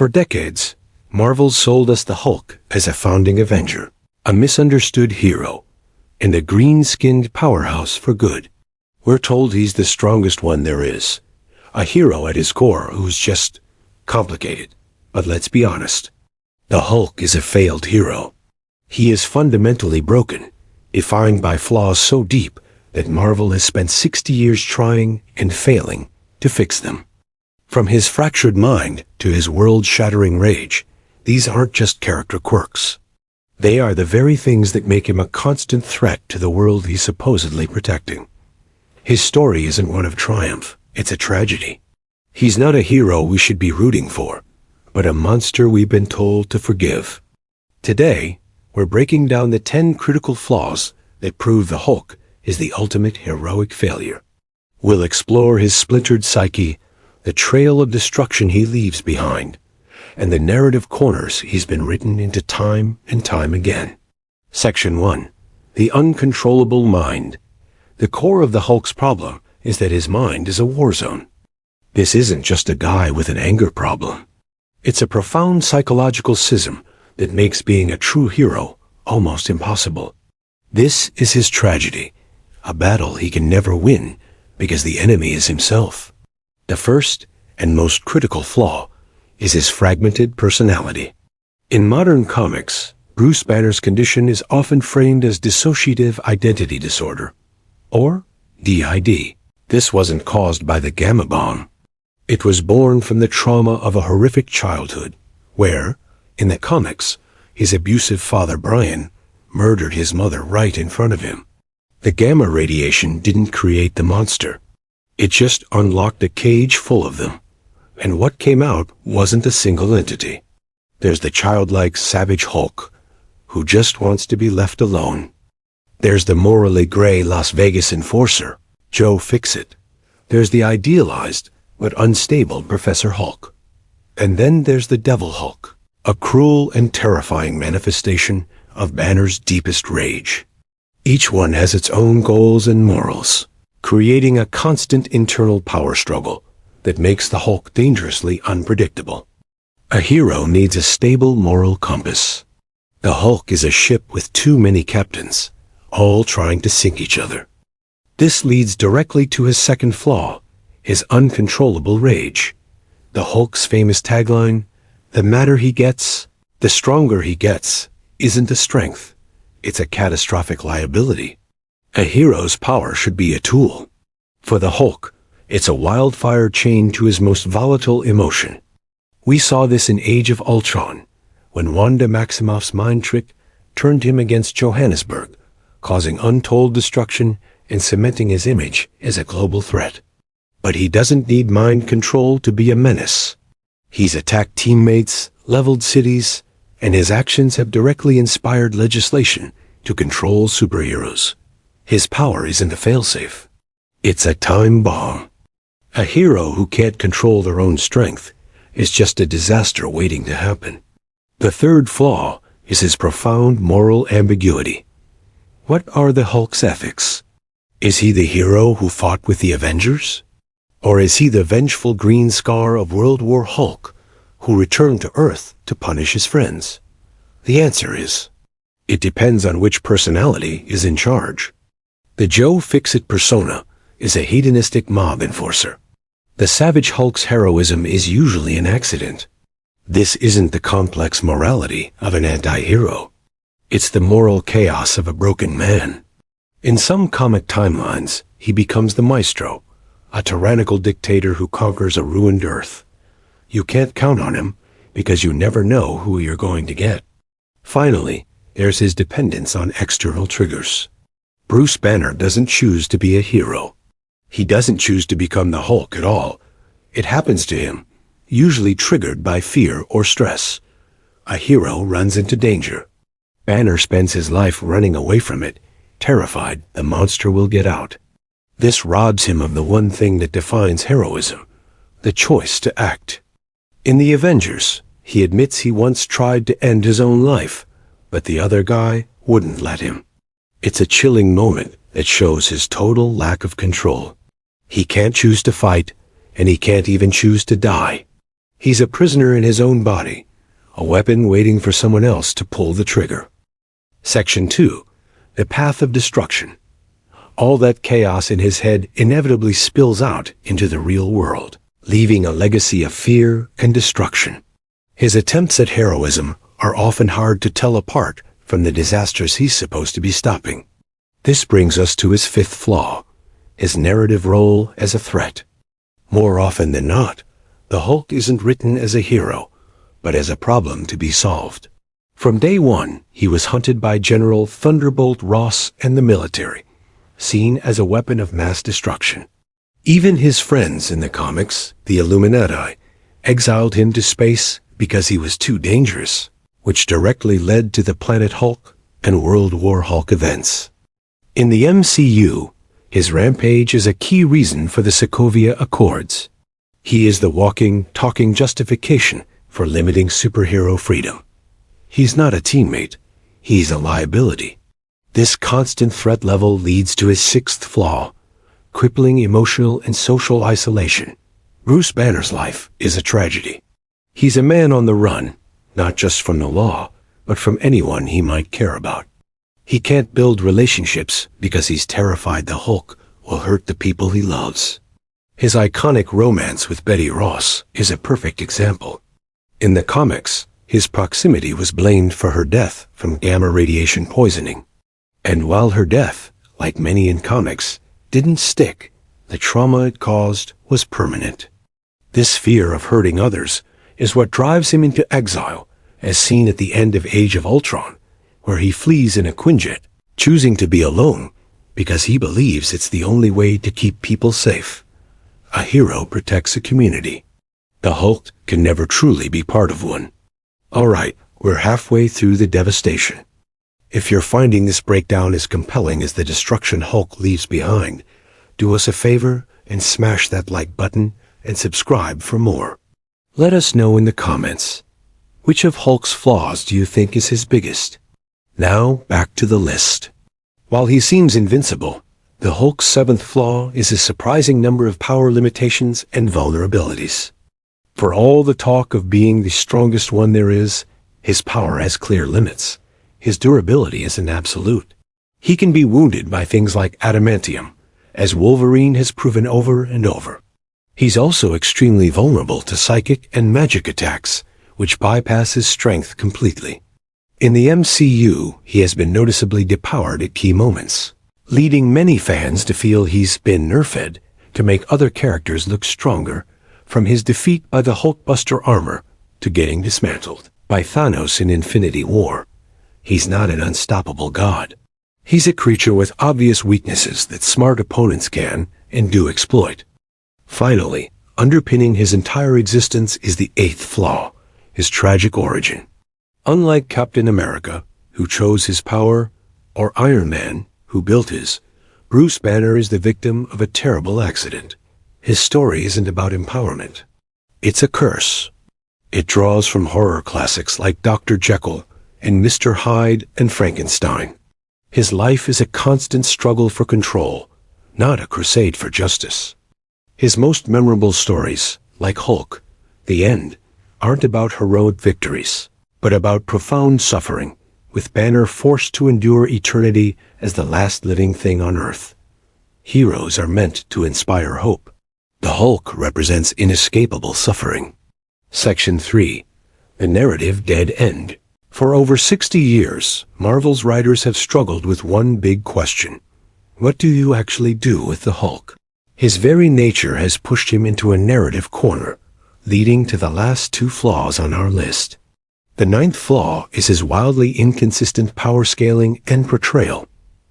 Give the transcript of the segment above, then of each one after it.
For decades, Marvel sold us the Hulk as a founding Avenger, a misunderstood hero, and a green-skinned powerhouse for good. We're told he's the strongest one there is, a hero at his core who's just complicated. But let's be honest, the Hulk is a failed hero. He is fundamentally broken, defined by flaws so deep that Marvel has spent 60 years trying and failing to fix them. From his fractured mind to his world-shattering rage, these aren't just character quirks. They are the very things that make him a constant threat to the world he's supposedly protecting. His story isn't one of triumph, it's a tragedy. He's not a hero we should be rooting for, but a monster we've been told to forgive. Today, we're breaking down the 10 critical flaws that prove the Hulk is the ultimate heroic failure. We'll explore his splintered psyche, the trail of destruction he leaves behind, and the narrative corners he's been written into time and time again. Section 1. The uncontrollable mind. The core of the Hulk's problem is that his mind is a war zone. This isn't just a guy with an anger problem. It's a profound psychological schism that makes being a true hero almost impossible. This is his tragedy, a battle he can never win because the enemy is himself. The first and most critical flaw is his fragmented personality. In modern comics, Bruce Banner's condition is often framed as dissociative identity disorder, or DID. This wasn't caused by the gamma bomb. It was born from the trauma of a horrific childhood, where, in the comics, his abusive father Brian murdered his mother right in front of him. The gamma radiation didn't create the monster. It just unlocked a cage full of them. And what came out wasn't a single entity. There's the childlike savage Hulk, who just wants to be left alone. There's the morally gray Las Vegas enforcer, Joe Fixit. There's the idealized but unstable Professor Hulk. And then there's the Devil Hulk, a cruel and terrifying manifestation of Banner's deepest rage. Each one has its own goals and morals, creating a constant internal power struggle that makes the Hulk dangerously unpredictable. A hero needs a stable moral compass. The Hulk is a ship with too many captains, all trying to sink each other. This leads directly to his second flaw, his uncontrollable rage. The Hulk's famous tagline, "The madder he gets, the stronger he gets," isn't a strength. It's a catastrophic liability. A hero's power should be a tool. For the Hulk, it's a wildfire chained to his most volatile emotion. We saw this in Age of Ultron, when Wanda Maximoff's mind trick turned him against Johannesburg, causing untold destruction and cementing his image as a global threat. But he doesn't need mind control to be a menace. He's attacked teammates, leveled cities, and his actions have directly inspired legislation to control superheroes. His power isn't a failsafe. It's a time bomb. A hero who can't control their own strength is just a disaster waiting to happen. The third flaw is his profound moral ambiguity. What are the Hulk's ethics? Is he the hero who fought with the Avengers? Or is he the vengeful green scar of World War Hulk who returned to Earth to punish his friends? The answer is, it depends on which personality is in charge. The Joe Fixit persona is a hedonistic mob enforcer. The savage Hulk's heroism is usually an accident. This isn't the complex morality of an anti-hero. It's the moral chaos of a broken man. In some comic timelines, he becomes the maestro, a tyrannical dictator who conquers a ruined Earth. You can't count on him because you never know who you're going to get. Finally, there's his dependence on external triggers. Bruce Banner doesn't choose to be a hero. He doesn't choose to become the Hulk at all. It happens to him, usually triggered by fear or stress. A hero runs into danger. Banner spends his life running away from it, terrified the monster will get out. This robs him of the one thing that defines heroism, the choice to act. In the Avengers, he admits he once tried to end his own life, but the other guy wouldn't let him. It's a chilling moment that shows his total lack of control. He can't choose to fight, and he can't even choose to die. He's a prisoner in his own body, a weapon waiting for someone else to pull the trigger. Section 2. The path of destruction. All that chaos in his head inevitably spills out into the real world, leaving a legacy of fear and destruction. His attempts at heroism are often hard to tell apart from the disasters he's supposed to be stopping. This brings us to his fifth flaw, his narrative role as a threat. More often than not, the Hulk isn't written as a hero, but as a problem to be solved. From day one, he was hunted by General Thunderbolt Ross and the military, seen as a weapon of mass destruction. Even his friends in the comics, the Illuminati, exiled him to space because he was too dangerous, which directly led to the Planet Hulk and World War Hulk events. In the MCU, his rampage is a key reason for the Sokovia Accords. He is the walking, talking justification for limiting superhero freedom. He's not a teammate, he's a liability. This constant threat level leads to his sixth flaw, crippling emotional and social isolation. Bruce Banner's life is a tragedy. He's a man on the run, not just from the law, but from anyone he might care about. He can't build relationships because he's terrified the Hulk will hurt the people he loves. His iconic romance with Betty Ross is a perfect example. In the comics, his proximity was blamed for her death from gamma radiation poisoning. And while her death, like many in comics, didn't stick, the trauma it caused was permanent. This fear of hurting others is what drives him into exile, as seen at the end of Age of Ultron, where he flees in a Quinjet, choosing to be alone because he believes it's the only way to keep people safe. A hero protects a community. The Hulk can never truly be part of one. All right, we're halfway through the devastation. If you're finding this breakdown as compelling as the destruction Hulk leaves behind, do us a favor and smash that like button and subscribe for more. Let us know in the comments. Which of Hulk's flaws do you think is his biggest? Now, back to the list. While he seems invincible, the Hulk's seventh flaw is his surprising number of power limitations and vulnerabilities. For all the talk of being the strongest one there is, his power has clear limits. His durability is an absolute. He can be wounded by things like adamantium, as Wolverine has proven over and over. He's also extremely vulnerable to psychic and magic attacks, which bypass his strength completely. In the MCU, he has been noticeably depowered at key moments, leading many fans to feel he's been nerfed to make other characters look stronger, from his defeat by the Hulkbuster armor to getting dismantled by Thanos in Infinity War. He's not an unstoppable god. He's a creature with obvious weaknesses that smart opponents can and do exploit. Finally, underpinning his entire existence is the eighth flaw, his tragic origin. Unlike Captain America, who chose his power, or Iron Man, who built his, Bruce Banner is the victim of a terrible accident. His story isn't about empowerment. It's a curse. It draws from horror classics like Dr. Jekyll and Mr. Hyde and Frankenstein. His life is a constant struggle for control, not a crusade for justice. His most memorable stories, like Hulk, The End, aren't about heroic victories, but about profound suffering, with Banner forced to endure eternity as the last living thing on Earth. Heroes are meant to inspire hope. The Hulk represents inescapable suffering. Section 3. The narrative dead end. For over 60 years, Marvel's writers have struggled with one big question. What do you actually do with the Hulk? His very nature has pushed him into a narrative corner, leading to the last two flaws on our list. The ninth flaw is his wildly inconsistent power scaling and portrayal.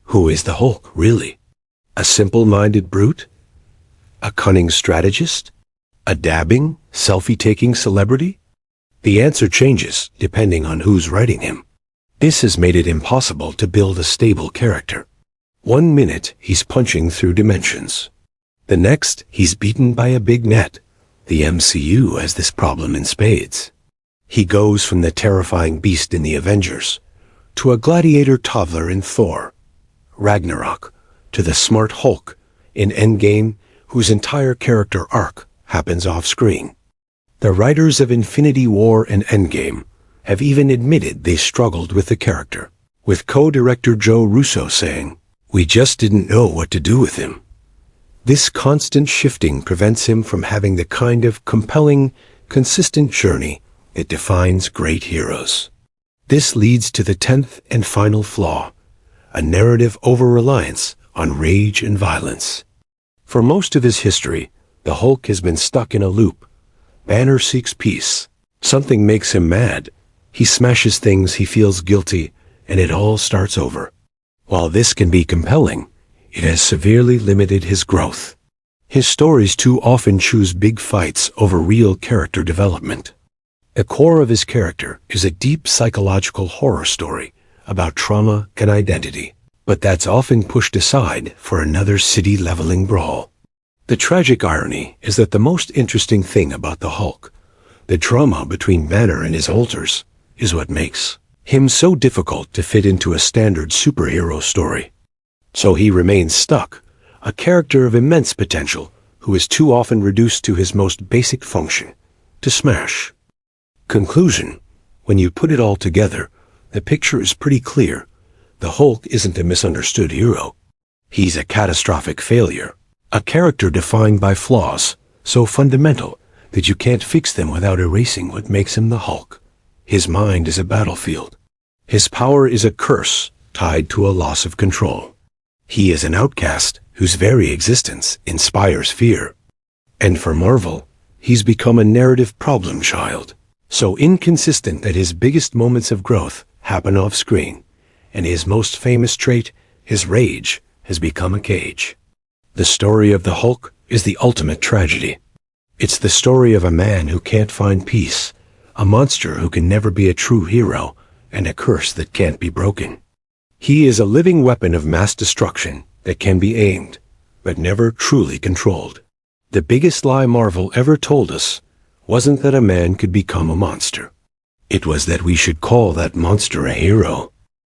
Who is the Hulk, really? A simple-minded brute? A cunning strategist? A dabbing, selfie-taking celebrity? The answer changes depending on who's writing him. This has made it impossible to build a stable character. One minute, he's punching through dimensions. The next, he's beaten by a big net. The MCU has this problem in spades. He goes from the terrifying beast in the Avengers, to a gladiator toddler in Thor, Ragnarok, to the smart Hulk in Endgame, whose entire character arc happens off-screen. The writers of Infinity War and Endgame have even admitted they struggled with the character, with co-director Joe Russo saying, "We just didn't know what to do with him." This constant shifting prevents him from having the kind of compelling, consistent journey that defines great heroes. This leads to the 10th and final flaw, a narrative over-reliance on rage and violence. For most of his history, the Hulk has been stuck in a loop. Banner seeks peace. Something makes him mad. He smashes things, he feels guilty, and it all starts over. While this can be compelling, it has severely limited his growth. His stories too often choose big fights over real character development. The core of his character is a deep psychological horror story about trauma and identity, but that's often pushed aside for another city-leveling brawl. The tragic irony is that the most interesting thing about the Hulk, the drama between Banner and his alters, is what makes him so difficult to fit into a standard superhero story. So he remains stuck, a character of immense potential who is too often reduced to his most basic function, to smash. Conclusion: when you put it all together, the picture is pretty clear. The Hulk isn't a misunderstood hero. He's a catastrophic failure, a character defined by flaws so fundamental that you can't fix them without erasing what makes him the Hulk. His mind is a battlefield. His power is a curse tied to a loss of control. He is an outcast whose very existence inspires fear. And for Marvel, he's become a narrative problem child, so inconsistent that his biggest moments of growth happen off-screen, and his most famous trait, his rage, has become a cage. The story of the Hulk is the ultimate tragedy. It's the story of a man who can't find peace, a monster who can never be a true hero, and a curse that can't be broken. He is a living weapon of mass destruction that can be aimed, but never truly controlled. The biggest lie Marvel ever told us wasn't that a man could become a monster. It was that we should call that monster a hero.